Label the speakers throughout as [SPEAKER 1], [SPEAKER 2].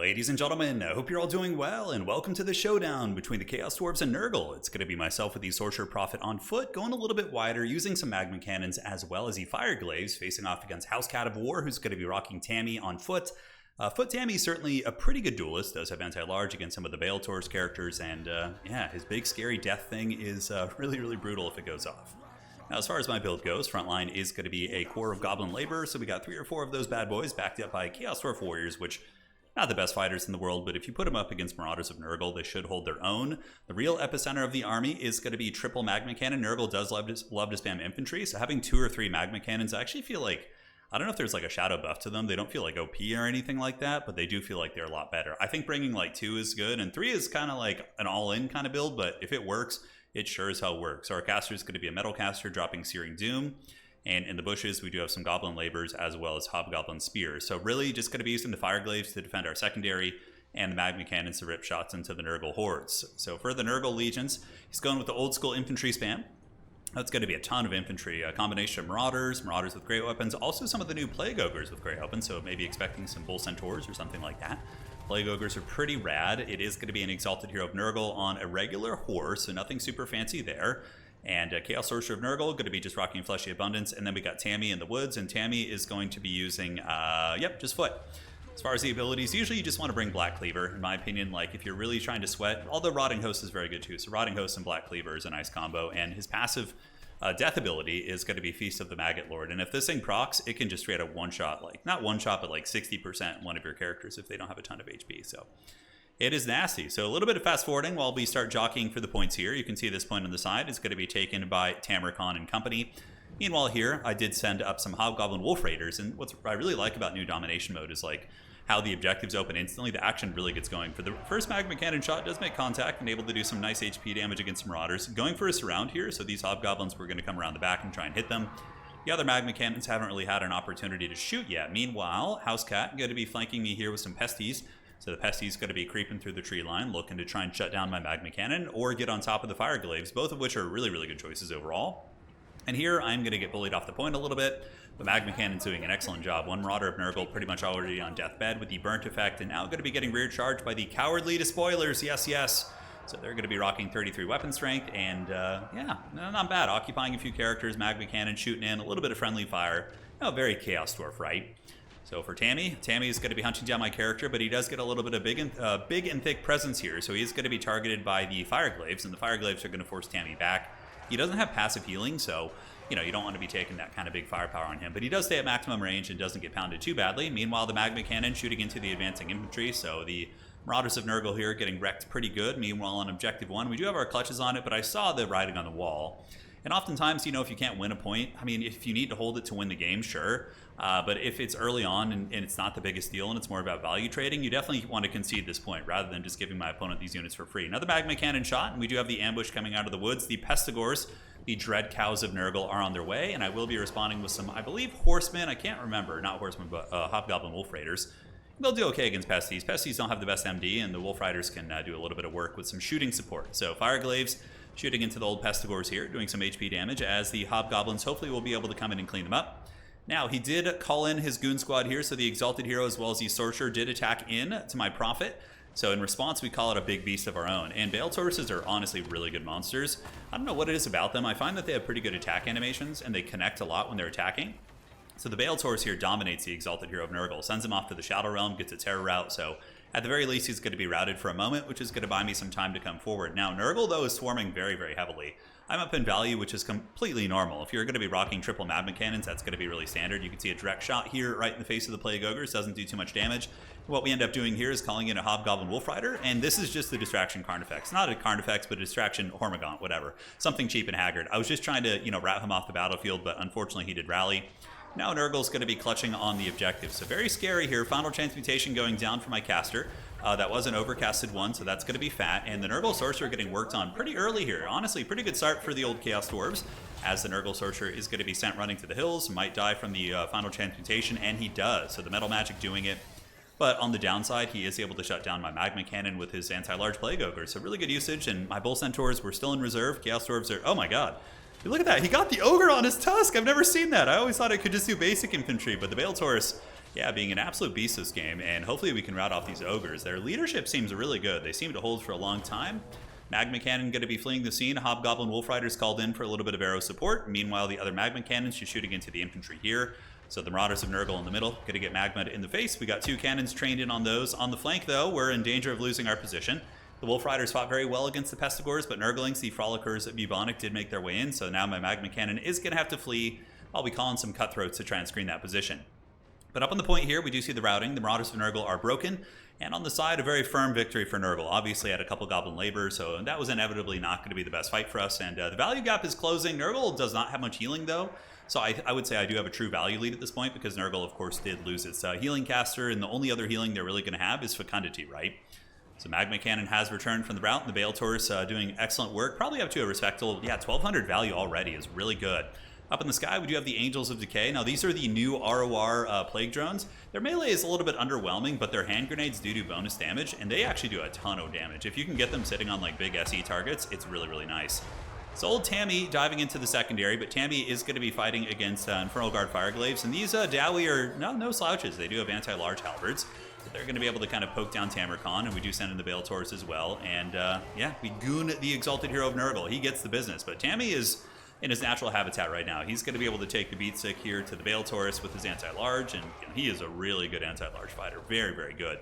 [SPEAKER 1] Ladies and gentlemen, I hope you're all doing well, and welcome to the showdown between the Chaos Dwarfs and Nurgle. It's going to be myself with the Sorcerer Prophet on foot, going a little bit wider, using some Magma Cannons as well as the Fire Glaives, facing off against House Cat of War, who's going to be rocking Tammy on foot. Foot Tammy is certainly a pretty good duelist, does have anti-large against some of the Bellator's characters, and yeah, his big scary death thing is really brutal if it goes off. Now, as far as my build goes, frontline is going to be a core of Goblin Labor, so we got 3 or 4 of those bad boys backed up by Chaos Dwarf Warriors, which not the best fighters in the world, but if you put them up against Marauders of Nurgle, they should hold their own. The real epicenter of the army is going to be triple Magma Cannon. Nurgle does love to spam infantry, so having 2 or 3 Magma Cannons, I actually feel like, I don't know if there's like a shadow buff to them. They don't feel like OP or anything like that, but they do feel like they're a lot better. I think bringing like 2 is good, and 3 is kind of like an all-in kind of build, but if it works, it sure as hell works. So our caster is going to be a Metal Caster dropping Searing Doom. And in the bushes, we do have some Goblin Labors as well as Hobgoblin Spears. So really just going to be using the Fire Glaives to defend our secondary and the Magma Cannons to rip shots into the Nurgle hordes. So for the Nurgle legions, he's going with the old school infantry spam. That's going to be a ton of infantry, a combination of Marauders with great weapons, also some of the new Plague Ogres with great weapons, so maybe expecting some Bull Centaurs or something like that. Plague Ogres are pretty rad. It is going to be an Exalted Hero of Nurgle on a regular horse, so nothing super fancy there. And Chaos Sorcerer of Nurgle, going to be just rocking Fleshy Abundance. And then we got Tammy in the woods, and Tammy is going to be using, just foot. As far as the abilities, usually you just want to bring Black Cleaver, in my opinion. Like, if you're really trying to sweat, although Rotting Host is very good too. So Rotting Host and Black Cleaver is a nice combo. And his passive death ability is going to be Feast of the Maggot Lord. And if this thing procs, it can just straight up one-shot, like, not one-shot, but like 60% one of your characters if they don't have a ton of HP. So it is nasty. So a little bit of fast forwarding while we start jockeying for the points here. You can see this point on the side is going to be taken by TAMMY and company. Meanwhile here, I did send up some Hobgoblin Wolf Raiders, and what I really like about new domination mode is like how the objectives open instantly. The action really gets going. For the first Magma Cannon shot, it does make contact and able to do some nice HP damage against Marauders. Going for a surround here, so these Hobgoblins were going to come around the back and try and hit them. The other Magma Cannons haven't really had an opportunity to shoot yet. Meanwhile, House Cat going to be flanking me here with some Pesties. So the Pesties going to be creeping through the tree line, looking to try and shut down my Magma Cannon or get on top of the Fire Glaives, both of which are really good choices overall. And here I'm going to get bullied off the point a little bit. The Magma Cannon's doing an excellent job. One Marauder of Nurgle pretty much already on deathbed with the burnt effect, and now going to be getting rear charged by the Cowardly Despoilers. Yes. So they're going to be rocking 33 weapon strength, and yeah, not bad. Occupying a few characters, Magma Cannon shooting in, a little bit of friendly fire. Very Chaos Dwarf, right? So for Tammy is going to be hunting down my character, but he does get a little bit of big and thick presence here. So he's going to be targeted by the Fire Glaives, and the Fire Glaives are going to force Tammy back. He doesn't have passive healing, so you don't want to be taking that kind of big firepower on him. But he does stay at maximum range and doesn't get pounded too badly. Meanwhile, the Magma Cannon shooting into the advancing infantry, so the Marauders of Nurgle here getting wrecked pretty good. Meanwhile, on Objective 1, we do have our clutches on it, but I saw the writing on the wall. And oftentimes, if you can't win a point, I mean, if you need to hold it to win the game, sure. But if it's early on and it's not the biggest deal and it's more about value trading, you definitely want to concede this point rather than just giving my opponent these units for free. Another Magma Cannon shot, and we do have the ambush coming out of the woods. The Pestigors, the Dread Cows of Nurgle, are on their way, and I will be responding with some, I believe, Horsemen. I can't remember. Not Horsemen, but Hobgoblin Wolf Raiders. They'll do okay against Pesties. Pesties don't have the best MD, and the Wolf Riders can do a little bit of work with some shooting support. So Fire Glaives shooting into the old Pestigors here, doing some HP damage, as the Hobgoblins hopefully will be able to come in and clean them up. Now, he did call in his Goon Squad here, so the Exalted Hero as well as the Sorcerer did attack in to my Prophet. So in response, we call it a big beast of our own. And Bellator's are honestly really good monsters. I don't know what it is about them. I find that they have pretty good attack animations, and they connect a lot when they're attacking. So the Bellator here dominates the Exalted Hero of Nurgle, sends him off to the Shadow Realm, gets a Terror route, so at the very least he's going to be routed for a moment, which is going to buy me some time to come forward. Now Nurgle, though, is swarming very heavily. I'm up in value, which is completely normal. If you're going to be rocking triple Magma Cannons, that's going to be really standard. You can see a direct shot here right in the face of the Plague Ogres, doesn't do too much damage. What we end up doing here is calling in a Hobgoblin Wolf Rider, and this is just the distraction Carnifex. Not a Carnifex, but a distraction Hormigaunt, whatever. Something cheap and haggard. I was just trying to, rout him off the battlefield, but unfortunately he did rally. Now Nurgle's going to be clutching on the objective. So very scary here. Final Transmutation going down for my caster. That was an overcasted one, so that's going to be fat. And the Nurgle Sorcerer getting worked on pretty early here. Honestly, pretty good start for the old Chaos Dwarves, as the Nurgle Sorcerer is going to be sent running to the hills. Might die from the Final Transmutation, and he does. So the Metal Magic doing it. But on the downside, he is able to shut down my Magma Cannon with his anti-large Plague Ogre. So really good usage, and my Bull Centaurs were still in reserve. Chaos Dwarves are... Oh my god. Look at that. He got the Ogre on his Tusk. I've never seen that. I always thought it could just do basic infantry, but the Bellator's Yeah, being an absolute beast this game, and hopefully we can rout off these ogres. Their leadership seems really good. They seem to hold for a long time. Magma Cannon going to be fleeing the scene. Hobgoblin Wolf Riders called in for a little bit of arrow support. Meanwhile, the other Magma Cannons just shooting into the infantry here. So the Marauders of Nurgle in the middle, going to get magma in the face. We got 2 cannons trained in on those. On the flank, though, we're in danger of losing our position. The Wolf Riders fought very well against the Pestigores, but Nurglings, the Frolickers of Bubonic, did make their way in. So now my Magma Cannon is going to have to flee while we call in some Cutthroats to try and screen that position. But up on the point here, we do see the routing. The Marauders of Nurgle are broken. And on the side, a very firm victory for Nurgle. Obviously, had a couple Goblin Labor, so that was inevitably not going to be the best fight for us. And the value gap is closing. Nurgle does not have much healing, though. So I would say I do have a true value lead at this point, because Nurgle, of course, did lose its healing caster. And the only other healing they're really going to have is Fecundity, right? So Magma Cannon has returned from the rout. And the Bale Taurus doing excellent work. Probably up to a respectable, 1,200 value already is really good. Up in the sky, we do have the Angels of Decay. Now, these are the new ROR Plague Drones. Their melee is a little bit underwhelming, but their hand grenades do bonus damage, and they actually do a ton of damage. If you can get them sitting on like big SE targets, it's really, really nice. So old Tammy diving into the secondary, but Tammy is going to be fighting against Infernal Guard Fireglaves, and these Dowie are no slouches. They do have anti-large halberds, so they're going to be able to kind of poke down Tamarcon, and we do send in the Bale Taurus as well. And yeah, we goon the Exalted Hero of Nurgle. He gets the business, but Tammy is in his natural habitat right now. He's going to be able to take the beat stick here to the Bale Taurus with his anti-large, and he is a really good anti-large fighter. Very, very good.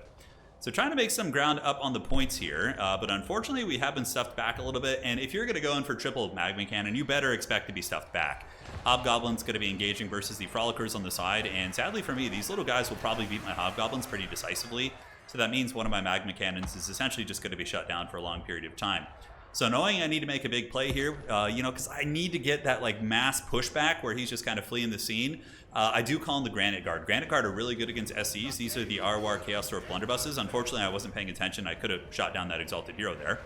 [SPEAKER 1] So trying to make some ground up on the points here, but unfortunately we have been stuffed back a little bit, and if you're going to go in for triple Magma Cannon, you better expect to be stuffed back. Hobgoblin's going to be engaging versus the Frolickers on the side, and sadly for me, these little guys will probably beat my Hobgoblins pretty decisively, so that means one of my Magma Cannons is essentially just going to be shut down for a long period of time. So knowing I need to make a big play here, because I need to get that like mass pushback where he's just kind of fleeing the scene, I do call in the Granite Guard. Granite Guard are really good against SCs. These are the Arwar Chaos Dwarf Blunderbusses. Unfortunately, I wasn't paying attention. I could have shot down that Exalted Hero there,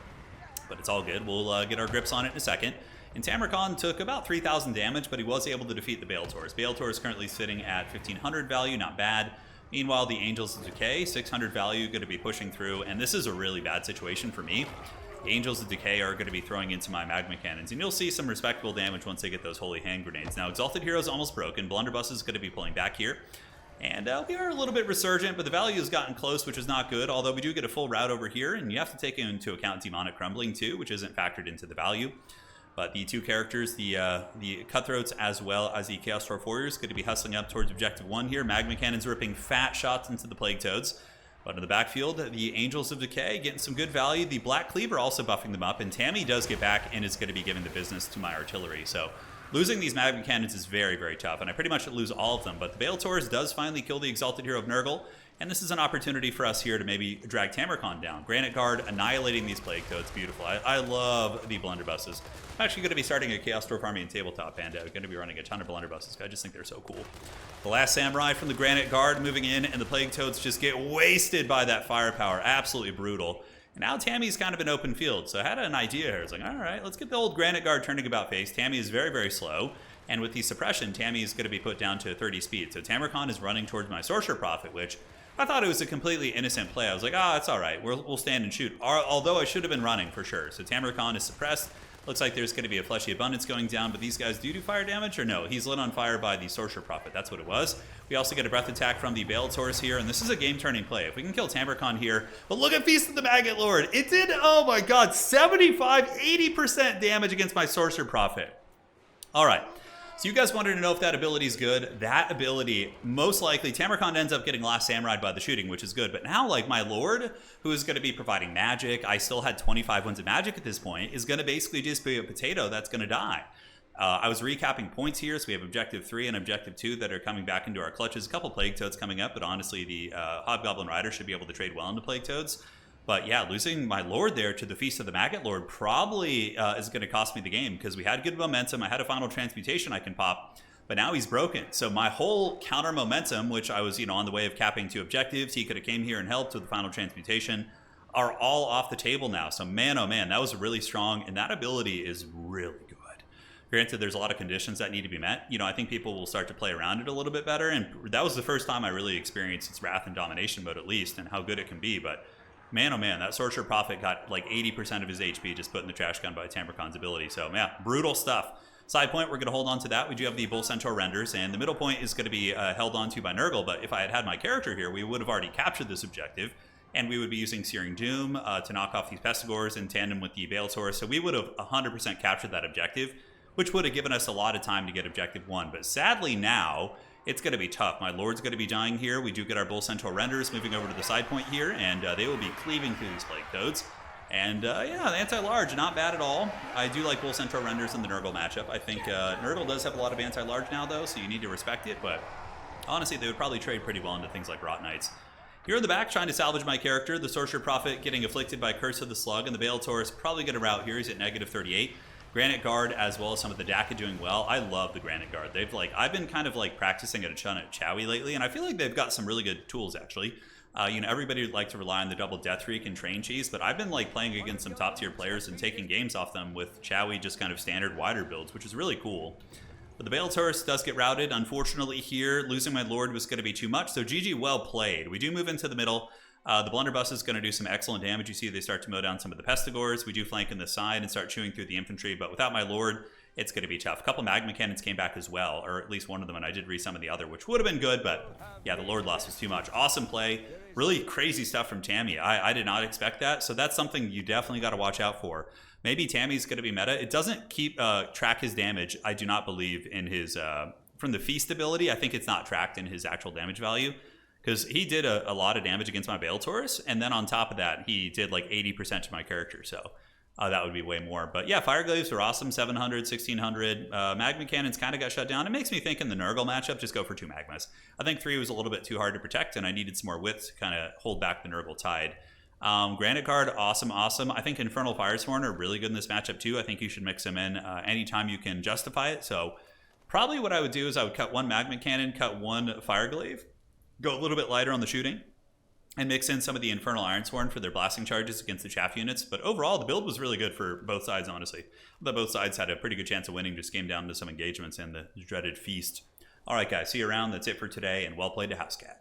[SPEAKER 1] but it's all good. We'll get our grips on it in a second. And Tamarcon took about 3,000 damage, but he was able to defeat the Bale Taurus. Bale Taurus currently sitting at 1,500 value, not bad. Meanwhile, the Angels of Decay, 600 value, going to be pushing through, and this is a really bad situation for me. Angels of Decay are going to be throwing into my Magma Cannons, and you'll see some respectable damage once they get those Holy Hand Grenades. Now, Exalted Hero is almost broken. Blunderbuss is going to be pulling back here, and we are a little bit resurgent, but the value has gotten close, which is not good, although we do get a full route over here, and you have to take into account Demonic Crumbling too, which isn't factored into the value. But the two characters, the Cutthroats as well as the Chaos Dwarf Warriors, going to be hustling up towards Objective 1 here. Magma Cannons ripping fat shots into the Plague Toads. But in the backfield, the Angels of Decay getting some good value. The Black Cleaver also buffing them up, and Tammy does get back and is going to be giving the business to my artillery. So losing these Magma Cannons is very, very tough, and I pretty much lose all of them. But the Bale Taurus does finally kill the Exalted Hero of Nurgle, and this is an opportunity for us here to maybe drag Tamarcon down. Granite Guard annihilating these Plague Toads, beautiful. I love the Blunderbusses. I'm actually going to be starting a Chaos Dwarf army in tabletop, and going to be running a ton of Blunderbusses. I just think they're so cool. The last Samurai from the Granite Guard moving in, and the Plague Toads just get wasted by that firepower. Absolutely brutal. And now Tammy's kind of an open field, so I had an idea here. It's like, all right, let's get the old Granite Guard turning about face. Tammy is very, very slow, and with the suppression, Tammy is going to be put down to 30 speed. So Tamarcon is running towards my Sorcerer Prophet, which I thought it was a completely innocent play. I was like, it's all right. We'll stand and shoot. Although I should have been running for sure. So Tamarcon is suppressed. Looks like there's going to be a Fleshy Abundance going down, but these guys do fire damage, or no? He's lit on fire by the Sorcerer Prophet. That's what it was. We also get a Breath Attack from the Bale Taurus here, and this is a game-turning play. If we can kill Tamarcon here, but look at Feast of the Maggot Lord. It did, oh my god, 75, 80% damage against my Sorcerer Prophet. All right. So you guys wanted to know if that ability is good. That ability, most likely, Tamarcon ends up getting Last Samurai by the shooting, which is good. But now, like, my Lord, who is going to be providing magic, I still had 25 ones of magic at this point, is going to basically just be a potato that's going to die. I was recapping points here, so we have Objective 3 and Objective 2 that are coming back into our clutches. A couple Plague Toads coming up, but honestly, the Hobgoblin Rider should be able to trade well into Plague Toads. But yeah, losing my Lord there to the Feast of the Maggot Lord probably is going to cost me the game, because we had good momentum. I had a final transmutation I can pop, but now he's broken. So my whole counter momentum, which I was, on the way of capping 2 objectives, he could have came here and helped with the final transmutation, are all off the table now. So man, oh man, that was really strong, and that ability is really good. Granted, there's a lot of conditions that need to be met. I think people will start to play around it a little bit better, and that was the first time I really experienced its Wrath and Domination mode, at least, and how good it can be. But Man, oh man, that Sorcerer Prophet got like 80% of his HP just put in the trash can by Tamarcon's ability. So yeah, brutal stuff. Side point, we're going to hold on to that. We do have the Bull Centaur renders, and the middle point is going to be held on to by Nurgle, but if I had had my character here, we would have already captured this objective, and we would be using Searing Doom to knock off these Pestigors in tandem with the Veilsaur, so we would have 100% captured that objective, which would have given us a lot of time to get objective 1. But sadly now, it's going to be tough. My Lord's going to be dying here. We do get our Bull Centaur renders moving over to the side point here, and they will be cleaving through these Plague Toads. And yeah, the anti-large, not bad at all. I do like Bull Centaur renders in the Nurgle matchup. I think Nurgle does have a lot of anti-large now, though, so you need to respect it. But honestly, they would probably trade pretty well into things like Rot Knights. Here in the back, trying to salvage my character. The Sorcerer Prophet getting afflicted by Curse of the Slug, and the Veilsaur is probably going to route here. He's at negative 38. Granite Guard, as well as some of the Daka doing well. I love the Granite Guard. They've I've been kind of practicing at a ton at Chowie lately, and I feel like they've got some really good tools, actually. Everybody would like to rely on the double Death Reek and Train Cheese, but I've been playing against some top tier players and taking games off them with Chowie just kind of standard wider builds, which is really cool. But the Veilsaur does get routed. Unfortunately here, losing my Lord was going to be too much, so GG, well played. We do move into the middle. The Blunderbuss is going to do some excellent damage. You see they start to mow down some of the Pestigors. We do flank in the side and start chewing through the infantry, but without my Lord, it's going to be tough. A couple Magma Cannons came back as well, or at least one of them, and I did resummon the other, which would have been good, but yeah, the Lord loss was too much. Awesome play. Really crazy stuff from Tammy. I did not expect that, so that's something you definitely got to watch out for. Maybe Tammy's going to be meta. It doesn't keep track his damage, I do not believe, in his... from the Feast ability, I think it's not tracked in his actual damage value, because he did a lot of damage against my Veilsaurs, and then on top of that, he did 80% to my character, so... that would be way more. But yeah, Fire Glaives are awesome, 700, 1600. Magma Cannons kind of got shut down. It makes me think in the Nurgle matchup, just go for 2 Magmas. I think 3 was a little bit too hard to protect, and I needed some more width to kind of hold back the Nurgle tide. Granite Guard, awesome. I think Infernal Firesworn are really good in this matchup too. I think you should mix them in anytime you can justify it. So probably what I would do is I would cut 1 Magma Cannon, cut 1 Fire Glaive, go a little bit lighter on the shooting, and mix in some of the Infernal Ironsworn for their blasting charges against the chaff units. But overall, the build was really good for both sides, honestly. But both sides had a pretty good chance of winning, just came down to some engagements and the dreaded Feast. All right, guys, see you around. That's it for today, and well played to Housecat.